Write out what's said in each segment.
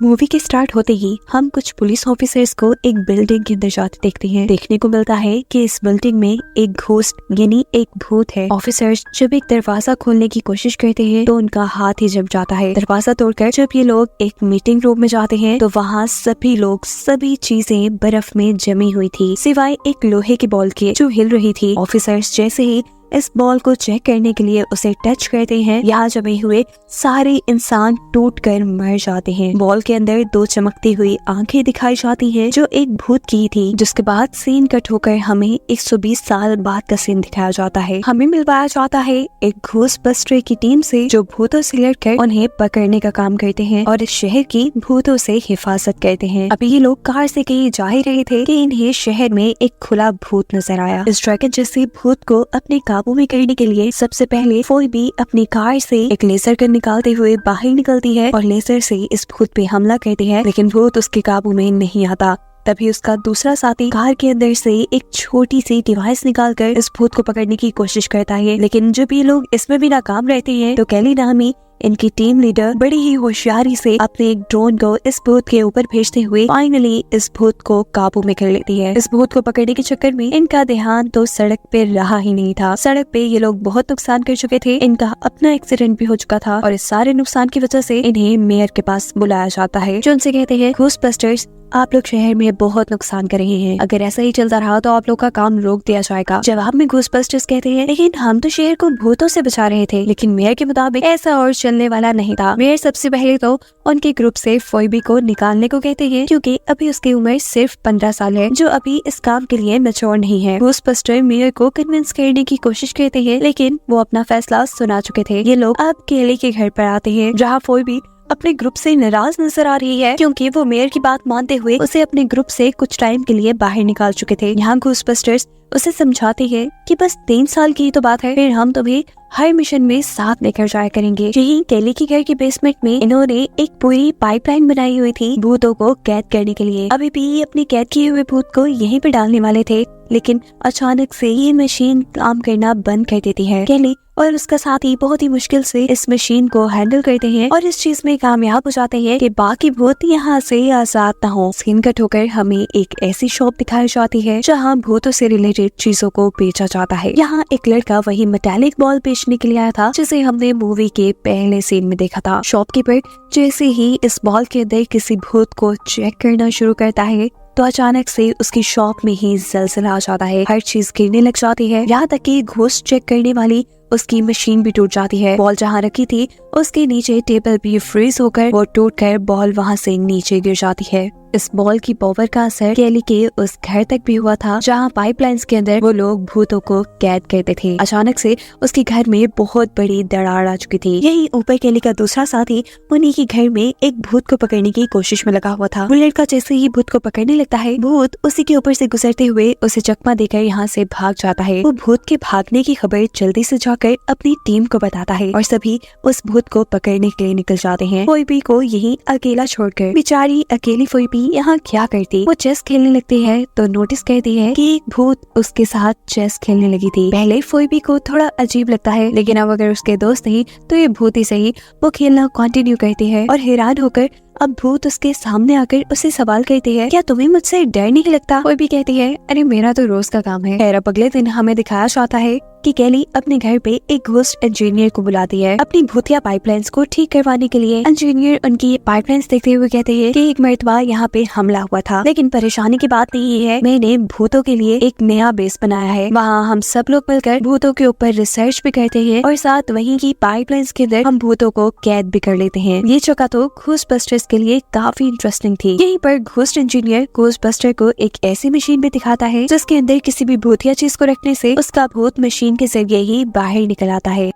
Movie के start होते ही हम कुछ पुलिस ऑफिसर्स को एक बिल्डिंग के अंदर जाते देखते हैं। देखने को मिलता है कि इस बिल्डिंग में एक घोस्ट यानी एक भूत है। ऑफिसर्स जब एक दरवाजा खोलने की कोशिश करते हैं तो उनका हाथ ही जम जाता है। दरवाजा तोड़कर जब ये लोग एक मीटिंग रूम में जाते हैं तो वहाँ सभी चीजें बर्फ में जमी हुई थी सिवाय एक लोहे की बॉल के जो हिल रही थी। ऑफिसर्स जैसे ही इस बॉल को चेक करने के लिए उसे टच करते हैं, यहाँ जमे हुए सारे इंसान टूटकर मर जाते हैं। बॉल के अंदर दो चमकती हुई आंखें दिखाई जाती हैं जो एक भूत की थी। जिसके बाद सीन कट होकर हमें 120 साल बाद का सीन दिखाया जाता है। हमें मिलवाया जाता है एक घोस्टबस्टर की टीम से जो भूतों से लड़कर उन्हें पकड़ने का काम करते हैं और इस शहर की भूतों से हिफाजत करते हैं। अभी ये लोग कार से कहीं जा ही रहे थे कि इन्हें शहर में एक खुला भूत नजर आया। इस ड्रैगन जैसे भूत को अपने काबू में करने के लिए सबसे पहले फोइबी अपनी कार से एक लेजर गन निकालते हुए बाहर निकलती है और लेजर से इस भूत पे हमला करती है, लेकिन भूत उसके काबू में नहीं आता। तभी उसका दूसरा साथी कार के अंदर से एक छोटी सी डिवाइस निकालकर इस भूत को पकड़ने की कोशिश करता है, लेकिन जब ये लोग इसमें भी नाकाम रहते हैं तो कैली नामी इनकी टीम लीडर बड़ी ही होशियारी से अपने एक ड्रोन को इस भूत के ऊपर भेजते हुए फाइनली इस भूत को काबू में कर लेती है। इस भूत को पकड़ने के चक्कर में इनका ध्यान तो सड़क पे रहा ही नहीं था। सड़क पे ये लोग बहुत नुकसान कर चुके थे, इनका अपना एक्सीडेंट भी हो चुका था और इस सारे नुकसान की वजह से इन्हें मेयर के पास बुलाया जाता है जो उनसे कहते हैं घोस्टबस्टर्स आप लोग शहर में बहुत नुकसान कर रहे हैं, अगर ऐसा ही चलता रहा तो आप लोग का काम रोक दिया जाएगा। जवाब में घोस्टबस्टर्स कहते हैं लेकिन हम तो शहर को भूतों से बचा रहे थे। लेकिन मेयर के मुताबिक ऐसा और चलने वाला नहीं था। मेयर सबसे पहले तो उनके ग्रुप से फोइबी को निकालने को कहते हैं क्योंकि अभी उसकी उम्र सिर्फ 15 साल है जो अभी इस काम के लिए मैच्योर नहीं है। घोस्टबस्टर मेयर को कन्विंस करने की कोशिश करते हैं लेकिन वो अपना फैसला सुना चुके थे। ये लोग अब केली के घर पर आते हैं जहाँ फोइबी अपने ग्रुप से नाराज नजर आ रही है क्योंकि वो मेयर की बात मानते हुए उसे अपने ग्रुप से कुछ टाइम के लिए बाहर निकाल चुके थे। यहाँ घोस्टबस्टर्स उसे समझाते हैं कि बस 3 साल की तो बात है, फिर हम तुम्हें हर मिशन में साथ लेकर जाया करेंगे। यही केली के घर के बेसमेंट में इन्होंने एक पूरी पाइपलाइन बनाई हुई थी भूतों को कैद करने के लिए। अभी भी अपने कैद किए हुए भूत को यहीं पे डालने वाले थे, लेकिन अचानक से ये मशीन काम करना बंद कर देती है। केली और उसका साथी बहुत ही मुश्किल से इस मशीन को हैंडल करते हैं और इस चीज में कामयाब हो जाते हैं कि बाकी भूत यहाँ से आजाद न हो। सीन कट होकर हमें एक ऐसी शॉप दिखाई जाती है जहाँ भूतों से रिलेटेड चीजों को बेचा जाता है। यहाँ एक लड़का वही मेटालिक बॉल बेचने के लिए आया था जिसे हमने मूवी के पहले सीन में देखा था। शॉपकीपर जैसे ही इस बॉल के अंदर किसी भूत को चेक करना शुरू करता है तो अचानक से उसकी शॉप में ही ज़लज़ला आ जाता है। हर चीज गिरने लग जाती है, यहाँ तक कि घोस्ट चेक करने वाली उसकी मशीन भी टूट जाती है। बॉल जहाँ रखी थी उसके नीचे टेबल भी फ्रीज होकर वो टूटकर बॉल वहाँ से नीचे गिर जाती है। इस बॉल की पावर का असर केली के उस घर तक भी हुआ था जहाँ पाइपलाइंस के अंदर वो लोग भूतों को कैद करते थे। अचानक से उसके घर में बहुत बड़ी दरार आ चुकी थी। यही ऊपर केली का दूसरा साथी उन्हीं के घर में एक भूत को पकड़ने की कोशिश में लगा हुआ था। वो लड़का जैसे ही भूत को पकड़ने लगता है भूत उसी के ऊपर से गुजरते हुए उसे चकमा देकर यहाँ से भाग जाता है। वो भूत के भागने की खबर जल्दी से जाकर अपनी टीम को बताता है और सभी उस भूत को पकड़ने के लिए निकल जाते हैं। फोइबी को यही अकेला छोड़कर बेचारी अकेली फोइबी यहाँ क्या करती, वो चेस खेलने लगती है तो नोटिस करती है कि एक भूत उसके साथ चेस खेलने लगी थी। पहले फोइबी को थोड़ा अजीब लगता है लेकिन अब अगर उसके दोस्त नहीं तो ये भूत ही सही, वो खेलना कंटिन्यू करती है और हैरान होकर अब भूत उसके सामने आकर उसे सवाल करती है क्या तुम्हें मुझसे डर नहीं लगता। कोई भी कहती है अरे मेरा तो रोज का काम है। अब अगले दिन हमें दिखाया जाता है कि केली अपने घर पे एक घोस्ट इंजीनियर को बुलाती है अपनी भूतिया पाइपलाइंस को ठीक करवाने के लिए। इंजीनियर उनकी पाइपलाइंस देखते हुए कहते हैं कि एक मर्तबा यहाँ पे हमला हुआ था, लेकिन परेशानी की बात नहीं है, मैंने भूतों के लिए एक नया बेस बनाया है। वहाँ हम सब लोग मिलकर भूतों के ऊपर रिसर्च भी करते हैं और साथ वहीं की पाइपलाइंस के अंदर हम भूतों को कैद भी कर लेते हैं। ये जगह तो घोस्टबस्टर्स के लिए काफी इंटरेस्टिंग थी। यहीं पर घोस्ट इंजीनियर घोस्टबस्टर को एक ऐसी मशीन भी दिखाता है जिसके अंदर किसी भी भूतिया चीज को रखने से उसका भूत मशीन के जरिए ही बाहर निकल आता है।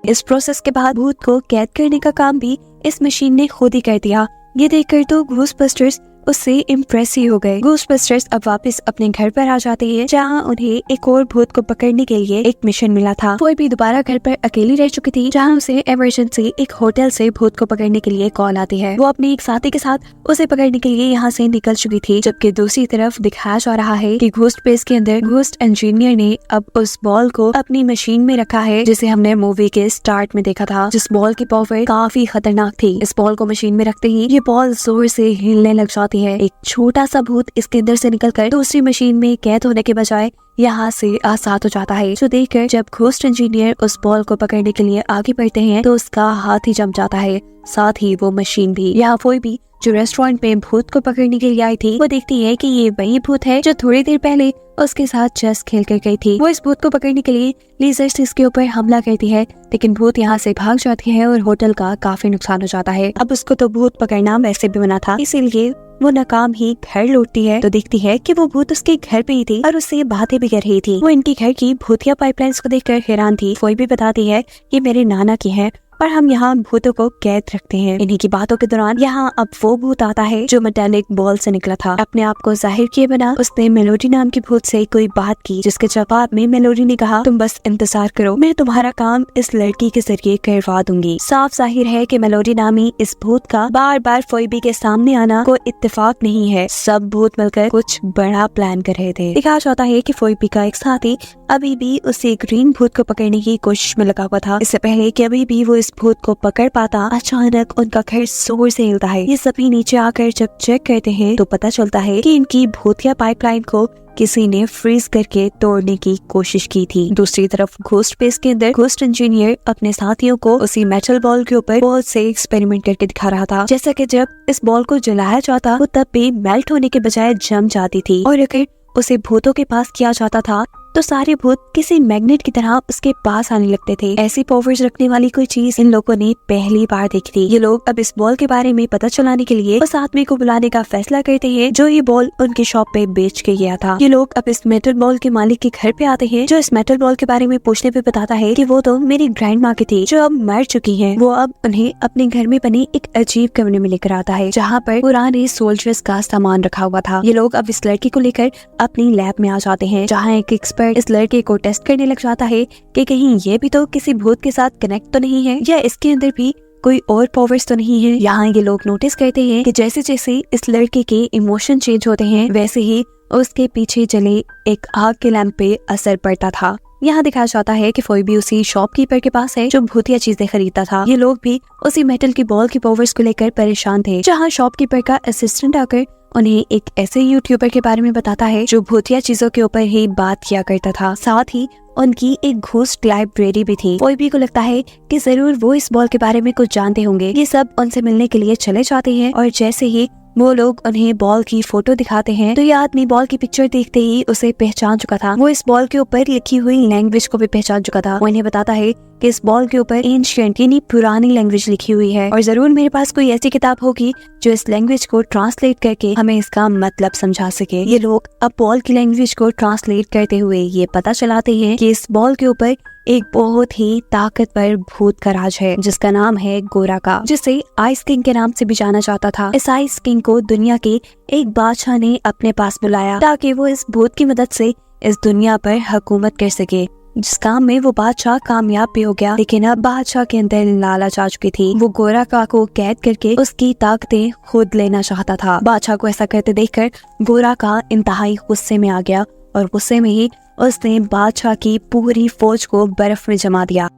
इस प्रोसेस के बाद भूत को कैद करने का काम भी इस मशीन ने खुद ही कर दिया। ये देखकर तो घोस्टबस्टर्स उससे इम्प्रेस ही हो गए। घोस्टबस्टर्स अब वापस अपने घर पर आ जाते हैं, जहाँ उन्हें एक और भूत को पकड़ने के लिए एक मिशन मिला था। फोइबी दोबारा घर पर अकेली रह चुकी थी, जहाँ उसे इमरजेंसी एक होटल से भूत को पकड़ने के लिए कॉल आती है। वो अपने एक साथी के साथ उसे पकड़ने के लिए यहाँ से निकल चुकी थी, जबकि दूसरी तरफ दिखाया जा रहा है कि घोस्ट बेस के अंदर घोस्ट इंजीनियर ने अब उस बॉल को अपनी मशीन में रखा है, जिसे हमने मूवी के स्टार्ट में देखा था, जिस बॉल की पावर काफी खतरनाक थी। इस बॉल को मशीन में रखते ही ये बॉल जोर से हिलने लग जाती है। एक छोटा सा भूत इसके अंदर से निकलकर दूसरी मशीन में कैद होने के बजाय यहाँ से आजाद हो जाता है, जो देखकर जब घोस्ट इंजीनियर उस बॉल को पकड़ने के लिए आगे बढ़ते हैं तो उसका हाथ ही जम जाता है, साथ ही वो मशीन भी। यहाँ फोइबी जो रेस्टोरेंट में भूत को पकड़ने के लिए आई थी, वो देखती है कि ये वही भूत है जो थोड़ी देर पहले उसके साथ चेस खेल कर गई थी। वो इस भूत को पकड़ने के लिए लेजर से इसके ऊपर हमला करती है, लेकिन भूत यहाँ से भाग जाती है और होटल का काफी नुकसान हो जाता है। अब उसको तो भूत पकड़ना वैसे भी मना था, इसीलिए वो नाकाम ही घर लौटती है तो देखती है कि वो भूत उसके घर पे ही थी और उससे बातें भी कर रही थी। वो इनके घर की भूतिया पाइपलाइंस को देखकर हैरान थी। कोई भी बताती है कि मेरे नाना की है और हम यहाँ भूतों को कैद रखते हैं। इन्हीं की बातों के दौरान यहाँ अब वो भूत आता है जो मेटालिक बॉल से निकला था। अपने आप को जाहिर किए बिना उसने मेलोडी नाम की भूत से कोई बात की, जिसके जवाब में मेलोडी ने कहा, तुम बस इंतजार करो, मैं तुम्हारा काम इस लड़की के जरिए करवा दूंगी। साफ जाहिर है कि मेलोडी नामी इस भूत का बार बार फोइबी के सामने आना कोई इत्तेफाक नहीं है। सब भूत मिलकर कुछ बड़ा प्लान कर रहे थे। दिखाया जाता है कि फोइबी का एक साथी अभी भी उसे ग्रीन भूत को पकड़ने की कोशिश में लगा हुआ था। इससे पहले कि अभी भी वो इस भूत को पकड़ पाता, अचानक उनका घर जोर से हिलता है। ये सभी नीचे आकर जब चेक करते हैं तो पता चलता है कि इनकी भूतिया पाइपलाइन को किसी ने फ्रीज करके तोड़ने की कोशिश की थी। दूसरी तरफ घोस्ट बेस के अंदर घोस्ट इंजीनियर अपने साथियों को उसी मेटल बॉल के ऊपर बॉल से एक्सपेरिमेंट करके दिखा रहा था, जैसा कि जब इस बॉल को जलाया जाता वो तब भी मेल्ट होने के बजाय जम जाती थी, और अगर उसे भूतों के पास किया जाता था तो सारे भूत किसी मैग्नेट की तरह उसके पास आने लगते थे। ऐसी पावर्स रखने वाली कोई चीज इन लोगों ने पहली बार देखी थी। ये लोग अब इस बॉल के बारे में पता चलाने के लिए उस आदमी को बुलाने का फैसला करते हैं जो ये बॉल उनकी शॉप पे बेच के गया था। ये लोग अब इस मेटल बॉल के मालिक के घर पे आते हैं, जो इस मेटल बॉल के बारे में पूछने पे बताता है कि वो तो मेरी ग्रैंड माँ की थी जो अब मर चुकी है। वो अब उन्हें अपने घर में बने एक अजीब कमरे में लेकर आता है, जहाँ पर पुराने सोल्जर्स का सामान रखा हुआ था। ये लोग अब इस लड़की को लेकर अपनी लैब में आ जाते हैं, जहाँ एक एक्सपर्ट इस लड़के को टेस्ट करने लग जाता है कि कहीं ये भी तो किसी भूत के साथ कनेक्ट तो नहीं है, या इसके अंदर भी कोई और पावर्स तो नहीं है। यहाँ ये लोग नोटिस करते हैं कि जैसे जैसे इस लड़के के इमोशन चेंज होते हैं, वैसे ही उसके पीछे चले एक आग के लैंप पे असर पड़ता था। यहाँ दिखाया जाता है कि फोइबी उसी शॉपकीपर के पास है जो भूतिया चीजें खरीदता था। ये लोग भी उसी मेटल की बॉल की पावर्स को लेकर परेशान थे, जहाँ शॉपकीपर का असिस्टेंट आकर उन्हें एक ऐसे यूट्यूबर के बारे में बताता है जो भूतिया चीजों के ऊपर ही बात किया करता था। साथ ही उनकी एक घोस्ट लाइब्रेरी भी थी। फोइबी को लगता है कि जरूर वो इस बॉल के बारे में कुछ जानते होंगे। ये सब उनसे मिलने के लिए चले जाते हैं, और जैसे ही वो लोग उन्हें बॉल की फोटो दिखाते हैं तो ये आदमी बॉल की पिक्चर देखते ही उसे पहचान चुका था। वो इस बॉल के ऊपर लिखी हुई लैंग्वेज को भी पहचान चुका था। वो इन्हें बताता है कि इस बॉल के ऊपर एंशिएंट यानी पुरानी लैंग्वेज लिखी हुई है, और जरूर मेरे पास कोई ऐसी किताब होगी जो इस लैंग्वेज को ट्रांसलेट करके हमें इसका मतलब समझा सके। ये लोग अब बॉल की लैंग्वेज को ट्रांसलेट करते हुए ये पता चलाते हैं कि इस बॉल के ऊपर एक बहुत ही ताकतवर भूत का राज है, जिसका नाम है गोराका, जिसे आइस किंग के नाम से भी जाना जाता था। इस आइस किंग को दुनिया के एक बादशाह ने अपने पास बुलाया ताकि वो इस भूत की मदद से इस दुनिया पर हुकूमत कर सके। जिस काम में वो बादशाह कामयाब भी हो गया, लेकिन अब बादशाह के अंदर लालच आ चुकी थी। वो गोराका को कैद करके उसकी ताकतें खुद लेना चाहता था। बादशाह को ऐसा करते देखकर गोराका इंतहाई गुस्से में आ गया, और गुस्से में ही उसने बादशाह की पूरी फौज को बर्फ में जमा दिया।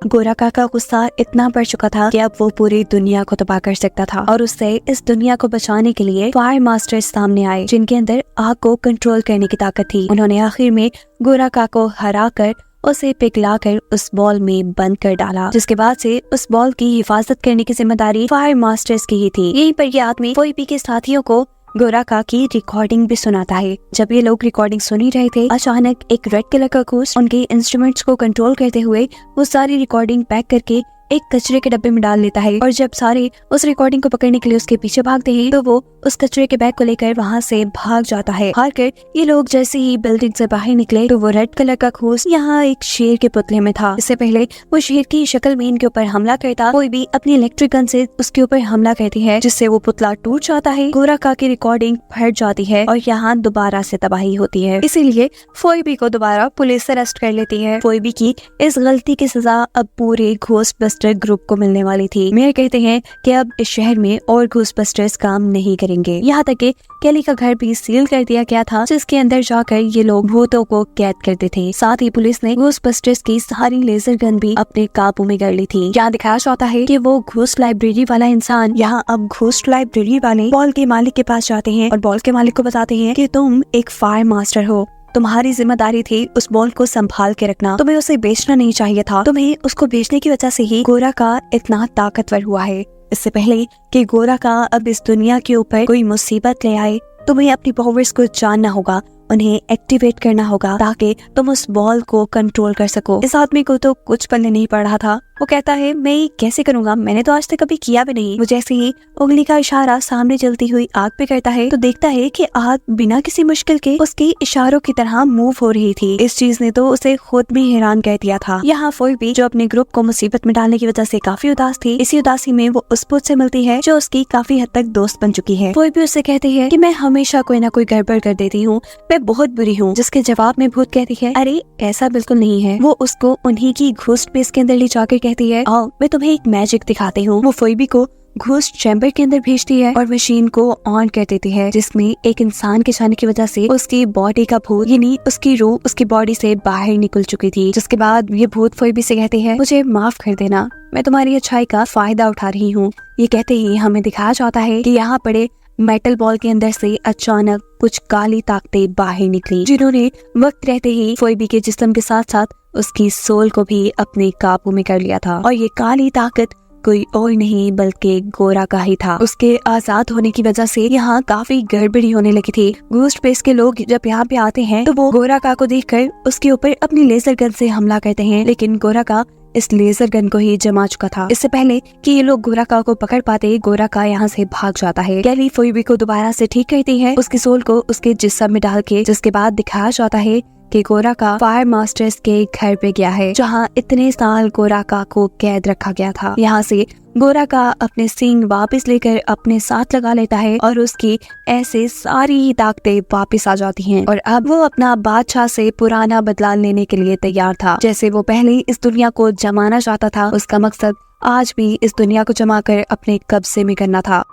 गोराका का गुस्सा इतना बढ़ चुका था कि अब वो पूरी दुनिया को तबाह कर सकता था, और उससे इस दुनिया को बचाने के लिए फायर मास्टर्स सामने आए, जिनके अंदर आग को कंट्रोल करने की ताकत थी। उन्होंने आखिर में गोराका को हराकर उसे पिघलाकर उस बॉल में बंद कर डाला, जिसके बाद से उस बॉल की हिफाजत करने की जिम्मेदारी फायर मास्टर्स की ही थी। यहीं पर ये आदमी फोइबी के साथियों को गोराका की रिकॉर्डिंग भी सुनाता है। जब ये लोग रिकॉर्डिंग सुन ही रहे थे, अचानक एक रेड कलर का घोस्ट उनके इंस्ट्रूमेंट्स को कंट्रोल करते हुए वो सारी रिकॉर्डिंग पैक करके एक कचरे के डब्बे में डाल लेता है और जब सारे उस रिकॉर्डिंग को पकड़ने के लिए उसके पीछे भागते हैं तो वो उस कचरे के बैग को लेकर वहाँ से भाग जाता है। हारकर ये लोग जैसे ही बिल्डिंग से बाहर निकले तो वो रेड कलर का घोस्ट यहाँ एक शेर के पुतले में था। इससे पहले वो शेर की शक्ल में इनके ऊपर हमला करता, कोई भी अपनी इलेक्ट्रिक गन से उसके ऊपर हमला करती है जिससे वो पुतला टूट जाता है। गोराका की रिकॉर्डिंग फट जाती है और यहाँ दोबारा से तबाही होती है। इसीलिए फोइबी को दोबारा पुलिस अरेस्ट कर लेती है। फोइबी की इस गलती की सजा अब पूरे घोस्टबस्टर ग्रुप को मिलने वाली थी। मेयर कहते हैं कि अब इस शहर में और घोस्टबस्टर्स काम नहीं करेंगे। यहाँ तक कि केली का घर भी सील कर दिया गया था जिसके अंदर जाकर ये लोग भूतों को कैद करते थे। साथ ही पुलिस ने घोस्टबस्टर्स की सारी लेजर गन भी अपने काबू में कर ली थी। यहाँ दिखाया जाता है कि वो घोस्ट लाइब्रेरी वाला इंसान यहाँ अब घोस्ट लाइब्रेरी वाले बॉल के मालिक के पास जाते हैं और बॉल के मालिक को बताते हैं कि तुम एक फायर मास्टर हो, तुम्हारी जिम्मेदारी थी उस बॉल को संभाल के रखना, तुम्हें उसे बेचना नहीं चाहिए था, तुम्हें उसको बेचने की वजह से ही गोराका इतना ताकतवर हुआ है। इससे पहले कि गोराका अब इस दुनिया के ऊपर कोई मुसीबत ले आए तुम्हें अपनी पावर्स को जानना होगा, उन्हें एक्टिवेट करना होगा ताकि तुम उस बॉल को कंट्रोल कर सको। इस आदमी को तो कुछ पल्ले नहीं पड़ रहा था। वो कहता है मैं ये कैसे करूंगा, मैंने तो आज तक कभी किया भी नहीं। वो जैसे ही उंगली का इशारा सामने जलती हुई आग पे करता है तो देखता है कि आग बिना किसी मुश्किल के उसके इशारों की तरह मूव हो रही थी। इस चीज ने तो उसे खुद भी हैरान कर दिया था। यहाँ फोइबी जो अपने ग्रुप को मुसीबत में डालने की वजह से काफी उदास थी, इसी उदासी में वो उस भूत से मिलती है जो उसकी काफी हद तक दोस्त बन चुकी है। फोइबी उससे कहती है कि मैं हमेशा कोई ना कोई गड़बड़ कर देती हूँ, मैं बहुत बुरी हूँ। जिसके जवाब में भूत कहती है अरे ऐसा बिल्कुल नहीं है। वो उसको उन्हीं की घोस्ट बेस के अंदर ले जाकर कहती है आओ मैं तुम्हें एक मैजिक दिखाती हूँ। वो फोइबी को घोस्ट चैम्बर के अंदर भेजती है और मशीन को ऑन कर देती है जिसमें एक इंसान के जाने की वजह से उसकी बॉडी का भूत यानी उसकी रूह उसकी बॉडी से बाहर निकल चुकी थी। जिसके बाद ये भूत फोइबी से कहते हैं मुझे माफ कर देना, मैं तुम्हारी अच्छाई का फायदा उठा रही हूँ। ये कहते ही हमें दिखाया जाता है कि यहाँ पड़े मेटल बॉल के अंदर से अचानक कुछ काली ताकतें बाहर निकली जिन्होंने वक्त रहते ही फोइबी के जिस्म के साथ साथ उसकी सोल को भी अपने काबू में कर लिया था। और ये काली ताकत कोई और नहीं बल्कि गोराका ही था। उसके आजाद होने की वजह से यहाँ काफी गड़बड़ी होने लगी थी। घोस्ट बेस के लोग जब यहाँ पे आते हैं तो वो गोराका को देखकर उसके ऊपर अपनी लेजर गन से हमला करते हैं, लेकिन गोराका इस लेजर गन को ही जमा चुका था। इससे पहले कि ये लोग गोराका को पकड़ पाते गोराका यहाँ से भाग जाता है। केली फोइबी को दोबारा से ठीक करती है उसकी सोल को उसके जिस्म में डाल के, जिसके बाद दिखाया जाता है कि गोराका फायर मास्टर्स के घर पे गया है जहाँ इतने साल गोराका को कैद रखा गया था। यहाँ से गोराका अपने सींग वापस लेकर अपने साथ लगा लेता है और उसकी ऐसे सारी ही ताकतें वापस आ जाती हैं और अब वो अपना बादशाह से पुराना बदला लेने के लिए तैयार था। जैसे वो पहले इस दुनिया को जमाना चाहता था, उसका मकसद आज भी इस दुनिया को जमा कर अपने कब्जे में करना था।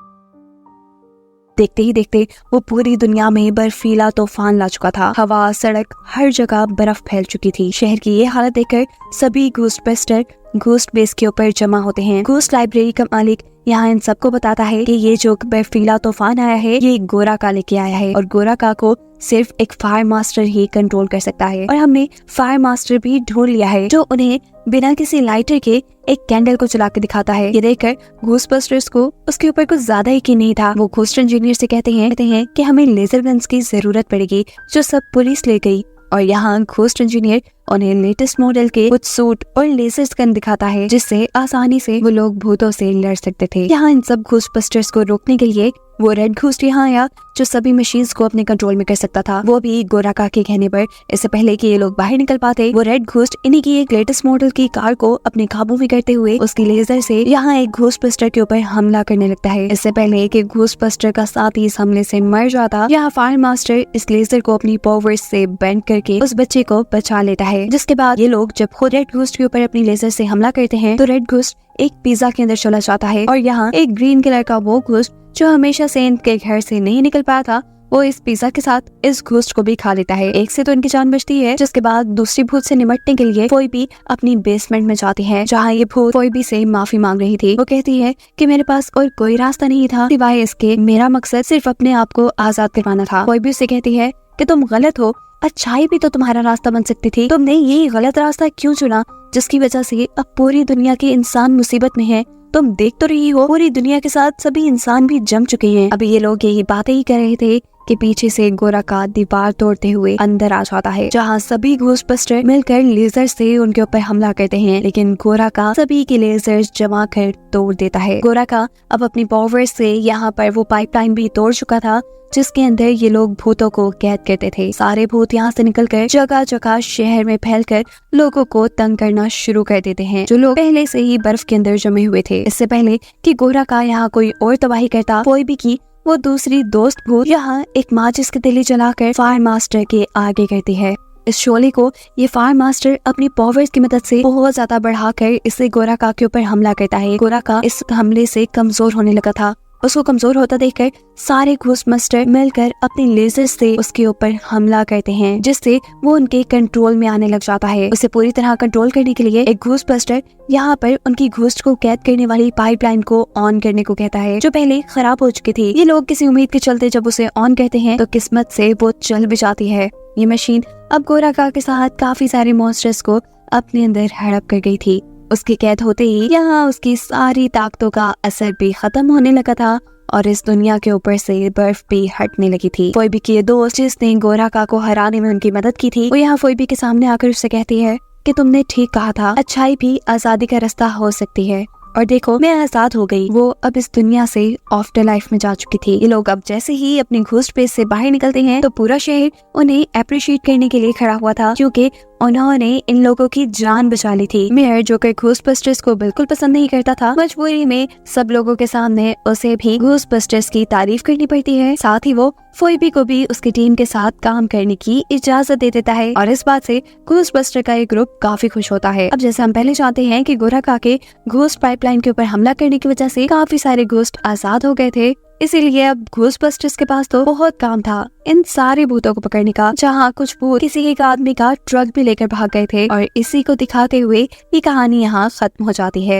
देखते ही देखते वो पूरी दुनिया में बर्फीला तूफान ला चुका था। हवा, सड़क, हर जगह बर्फ फैल चुकी थी। शहर की ये हालत देखकर सभी घोस्टबस्टर घोस्ट बेस के ऊपर जमा होते हैं। घोस्ट लाइब्रेरी का मालिक यहाँ इन सबको बताता है कि ये जो बर्फीला तूफान आया है ये गोराका लेके आया है और गोराका को सिर्फ एक फायर मास्टर ही कंट्रोल कर सकता है और हमने फायर मास्टर भी ढूंढ लिया है जो उन्हें बिना किसी लाइटर के एक कैंडल को चला के दिखाता है। ये देखकर घोस्टबस्टर्स को उसके ऊपर कुछ ज्यादा यकीन नहीं था। वो घोस्ट इंजीनियर से कहते हैं कि हमें लेजर गन्स की जरूरत पड़ेगी जो सब पुलिस ले गई और यहाँ घोस्ट इंजीनियर उन्हें लेटेस्ट मॉडल के कुछ सूट और लेजर गन दिखाता है जिससे आसानी से वो लोग भूतों से लड़ सकते थे। यहाँ इन सब घोस्टबस्टर्स को रोकने के लिए वो रेड घोस्ट यहाँ आया जो सभी मशीन्स को अपने कंट्रोल में कर सकता था, वो भी गोराका के कहने पर। इससे पहले कि ये लोग बाहर निकल पाते वो रेड घोस्ट इन्हीं की एक लेटेस्ट मॉडल की कार को अपने काबू में करते हुए उसकी लेजर से यहाँ एक घोस्टबस्टर के ऊपर हमला करने लगता है। इससे पहले कि घोस्टबस्टर का साथी इस हमले से मर जाता, यहाँ फायर मास्टर इस लेजर को अपनी पावर्स से बेंड करके उस बच्चे को बचा लेता है। जिसके बाद ये लोग जब खुद रेड घोस्ट के ऊपर अपनी लेजर से हमला करते हैं तो रेड घोस्ट एक पिज्जा के अंदर चला जाता है और यहाँ एक ग्रीन कलर का वो घोस्ट जो हमेशा से इनके घर से नहीं निकल पाया था वो इस पिज्जा के साथ इस घोस्ट को भी खा लेता है। एक से तो इनकी जान बचती है। जिसके बाद दूसरी भूत से निपटने के लिए फोइबी अपनी बेसमेंट में जाती है जहाँ ये भूत फोइबी से माफी मांग रही थी। वो कहती है कि मेरे पास और कोई रास्ता नहीं था सिवाय इसके, मेरा मकसद सिर्फ अपने आप को आजाद करवाना था। फोइबी उससे कहती है कि तुम गलत हो, अच्छाई भी तो तुम्हारा रास्ता बन सकती थी, तुमने यही गलत रास्ता क्यों चुना जिसकी वजह से अब पूरी दुनिया के इंसान मुसीबत में है। तुम देख तो रही हो पूरी दुनिया के साथ सभी इंसान भी जम चुके हैं। अभी ये लोग यही बातें ही कर रहे थे कि पीछे से गोरा का दीवार तोड़ते हुए अंदर आ जाता है, जहाँ सभी घोस्टबस्टर मिलकर लेजर से उनके ऊपर हमला करते हैं, लेकिन गोरा का सभी के लेजर जमा कर तोड़ देता है। गोरा का अब अपनी पावर से यहाँ पर वो पाइपलाइन भी तोड़ चुका था जिसके अंदर ये लोग भूतों को कैद करते थे। सारे भूत यहाँ से निकलकर जगह जगह शहर में फैलकर लोगों को तंग करना शुरू कर देते हैं, जो लोग पहले से ही बर्फ के अंदर जमे हुए थे। इससे पहले कि गोरा का यहाँ कोई और तबाही करता, कोई भी की वो दूसरी दोस्त भूत यहाँ एक माचिस की तिली जलाकर फायर मास्टर के आगे करती है। इस शोले को ये फायर मास्टर अपनी पावर्स की मदद से बहुत ज्यादा बढ़ाकर इसे गोरा का के ऊपर हमला करता है। गोरा का इस हमले से कमजोर होने लगा था। उसको कमजोर होता देखकर सारे घोस्टबस्टर मिलकर अपने लेजर से उसके ऊपर हमला करते हैं, जिससे वो उनके कंट्रोल में आने लग जाता है। उसे पूरी तरह कंट्रोल करने के लिए एक घोस्टबस्टर यहाँ पर उनकी घोस्ट को कैद करने वाली पाइपलाइन को ऑन करने को कहता है, जो पहले खराब हो चुकी थी। ये लोग किसी उम्मीद के चलते जब उसे ऑन करते हैं तो किस्मत से वो चल भी जाती है। ये मशीन अब गोरा का के साथ काफी सारे मॉन्स्टर्स को अपने अंदर हड़प कर गई थी। उसके कैद होते ही यहाँ उसकी सारी ताकतों का असर भी खत्म होने लगा था और इस दुनिया के ऊपर से बर्फ भी हटने लगी थी। फोइबी की ये दोस्त जिसने गोरा का को हराने में उनकी मदद की थी, वो यहाँ फोइबी के सामने आकर उससे कहती है कि तुमने ठीक कहा था, अच्छाई भी आजादी का रास्ता हो सकती है। और देखो, मैं आजाद हो गई। वो अब इस दुनिया से आफ्टर लाइफ में जा चुकी थी। ये लोग अब जैसे ही अपनी घोस्ट स्पेस से बाहर निकलते हैं तो पूरा शहर उन्हें अप्रिशिएट करने के लिए खड़ा हुआ था, क्योंकि उन्होंने इन लोगों की जान बचा ली थी। मेयर, जो कि घोस्टबस्टर्स को बिल्कुल पसंद नहीं करता था, मजबूरी में सब लोगों के सामने उसे भी घोस्टबस्टर्स की तारीफ करनी पड़ती है। साथ ही वो फोइबी को भी उसकी टीम के साथ काम करने की इजाजत दे देता है और इस बात से घोस्टबस्टर का एक ग्रुप काफी खुश होता है। अब जैसे हम पहले जानते हैं कि गोरा का के घोस्ट पाइपलाइन के ऊपर हमला करने की वजह से काफी सारे घोस्ट आजाद हो गए थे, इसीलिए अब घोस्टबस्टर्स के पास तो बहुत काम था इन सारे भूतों को पकड़ने का, जहाँ कुछ भूत किसी एक आदमी का ट्रक भी लेकर भाग गए थे। और इसी को दिखाते हुए ये कहानी यहाँ खत्म हो जाती है।